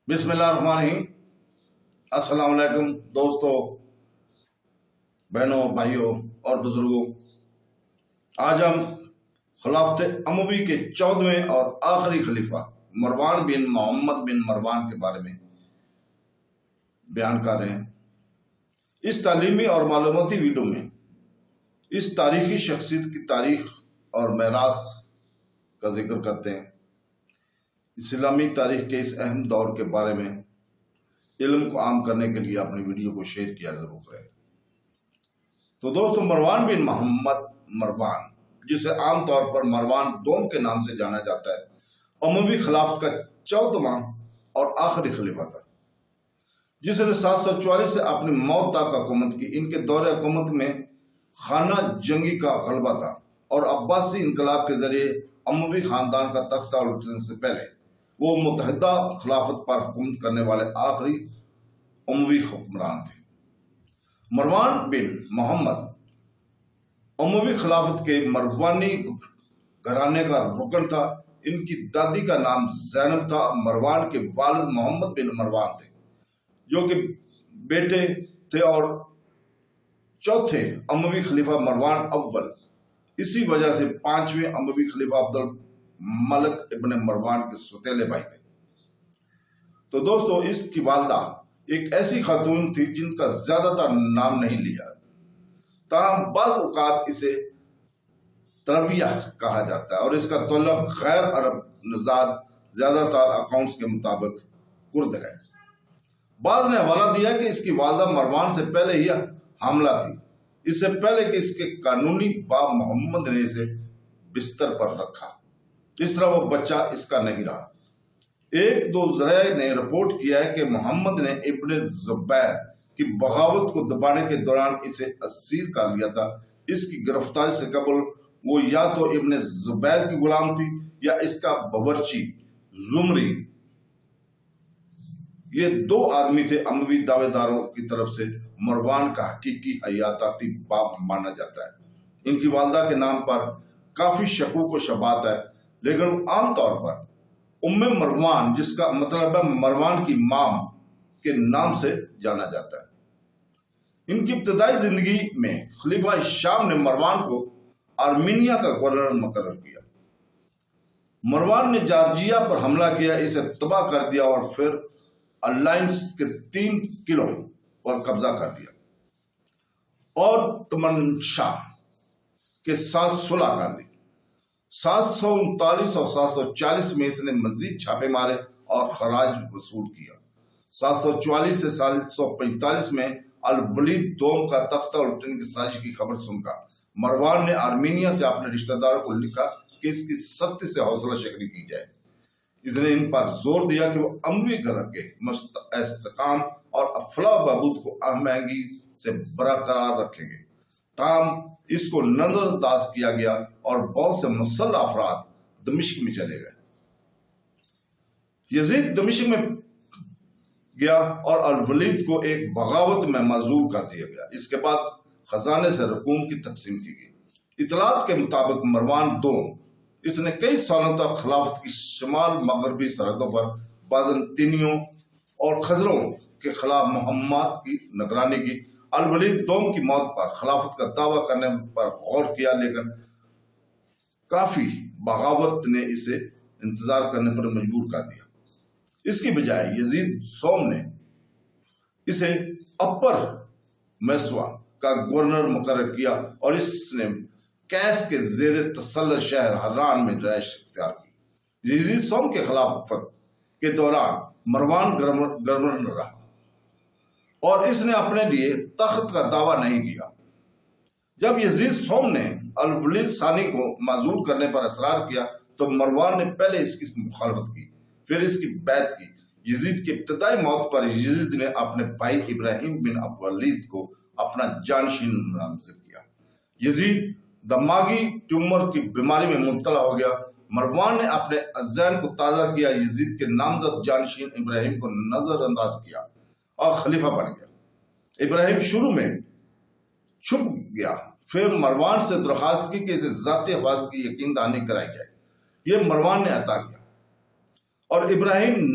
بسم اللہ الرحمن الرحیم۔ السلام علیکم دوستو، بہنوں، بھائیوں اور بزرگوں۔ آج ہم خلافت اموی کے 14ویں اور آخری خلیفہ مروان بن محمد بن مروان کے بارے میں بیان کر رہے ہیں۔ اس تعلیمی اور معلوماتی ویڈیو میں اس تاریخی شخصیت کی تاریخ اور میراث کا ذکر کرتے ہیں۔ اسلامی تاریخ کے اس اہم دور کے بارے میں علم کو عام کرنے کے لیے اپنی ویڈیو کو شیئر کیا ضرور کریں۔ تو دوستو، مروان بن محمد مروان، جسے عام طور پر مروان دوم کے نام سے جانا جاتا ہے، اموی خلافت کا 14واں اور آخری خلیفہ تھا، جس نے 744 سے اپنی موت تک حکومت کی۔ ان کے دور حکومت میں خانہ جنگی کا غلبہ تھا اور عباسی انقلاب کے ذریعے اموی خاندان کا تختہ الٹنے سے پہلے وہ متحدہ خلافت پر حکومت کرنے والے آخری اموی حکمران تھے۔ مروان بن محمد اموی خلافت کے مروانی گھرانے کا رکن تھا۔ ان کی دادی کا نام زینب تھا۔ مروان کے والد محمد بن مروان تھے، جو کہ بیٹے تھے اور چوتھے اموی خلیفہ مروان اول۔ اسی وجہ سے 5ویں اموی خلیفہ عبد الملک ابن مروان کے سوتیلے بھائی تھے۔ تو دوستو، اس کی والدہ ایک ایسی خاتون تھی جن کا زیادہ تر نام نہیں لیا، تاہم بعض اوقات اسے ترویہ کہا جاتا ہے، اور اس کا تعلق غیر عرب نژاد زیادہ تر اکاؤنٹس کے مطابق کرد ہے۔ بعض نے حوالہ دیا کہ اس کی والدہ مروان سے پہلے ہی حاملہ تھی، اس سے پہلے کہ اس کے قانونی باپ محمد نے اسے بستر پر رکھا۔ اس طرح وہ بچہ اس کا نہیں رہا۔ ایک دو ذرائع نے رپورٹ کیا ہے کہ محمد نے ابن زبیر کی بغاوت کو دبانے کے دوران اسے اسیر کر لیا تھا۔ اس کی گرفتاری سے قبل وہ یا تو ابن زبیر کی غلام تھی یا اس کا باورچی زمری۔ یہ دو آدمی تھے۔ اموی دعوے داروں کی طرف سے مروان کا حقیقی حیاتاتی باپ مانا جاتا ہے۔ ان کی والدہ کے نام پر کافی شکوک و شبہات ہے، لیکن عام طور پر مروان، جس کا مطلب ہے مروان کی ماں، کے نام سے جانا جاتا ہے۔ ان کی ابتدائی زندگی میں خلیفہ شام نے مروان کو آرمینیا کا گورنر مقرر کیا۔ مروان نے جارجیا پر حملہ کیا، اسے تباہ کر دیا اور پھر الائنس کے 3 قلعوں پر قبضہ کر دیا اور تمنشا کے ساتھ صلح کر دی۔ 739 اور 740 میں اس نے مزید چھاپے مارے اور خراج وصول کیا۔ 744 سے 745 میں الولید دوم کا تختہ الٹنے کی سازش کی خبر سن کر مروان نے آرمینیا سے اپنے رشتہ داروں کو لکھا کہ اس کی سختی سے حوصلہ شکنی کی جائے۔ اس نے ان پر زور دیا کہ وہ اموی گھر کے استحکام اور افلاح و بہبود کو اہم آہنگی سے برقرار رکھیں گے۔ تاہم اس کو نظر انداز کیا گیا اور بہت سے مسلح افراد دمشق میں چلے گئے۔ یزید دمشق میں گیا اور الولید کو ایک بغاوت میں معزول کر دیا گیا۔ اس کے بعد خزانے سے رقوم کی تقسیم کی گئی۔ اطلاعات کے مطابق مروان دوم، اس نے کئی سالوں تک خلافت کی شمال مغربی سرحدوں پر بازنطینیوں اور خزروں کے خلاف مہمات کی نگرانی کی۔ الولید دوم کی موت پر خلافت کا دعویٰ کرنے پر غور کیا، لیکن کافی بغاوت نے اسے انتظار کرنے پر مجبور کر دیا۔ اس کی بجائے یزید سوم نے اسے اپر میسوا کا گورنر مقرر کیا اور اس نے کیس کے زیر تسلط شہر حران میں رہائش اختیار کی۔ یزید سوم کے خلافت کے دوران مروان گورنر رہا اور اس نے اپنے لیے تخت کا دعویٰ نہیں کیا۔ جب یزید سوم نے الولید ثانی کو معزول کرنے پر اصرار کیا تو مروان نے پہلے اس کی مخالفت کی، پھر اس کی بیعت کی۔ یزید کی ابتدائی موت پر یزید نے اپنے بھائی ابراہیم بن ابوالولید کو اپنا جانشین نامزد کیا۔ یزید دماغی ٹیومر کی بیماری میں مبتلا ہو گیا۔ مروان نے اپنے عزائم کو تازہ کیا، یزید کے نامزد جانشین ابراہیم کو نظر انداز کیا اور خلیفہ بن گیا۔ ابراہیم شروع میں چھپ گیا، پھر مروان سے درخواست کی کہ اسے ذاتی حفاظت کی یقین دہانی کرائی جائے۔ یہ مروان نے عطا کیا اور ابراہیم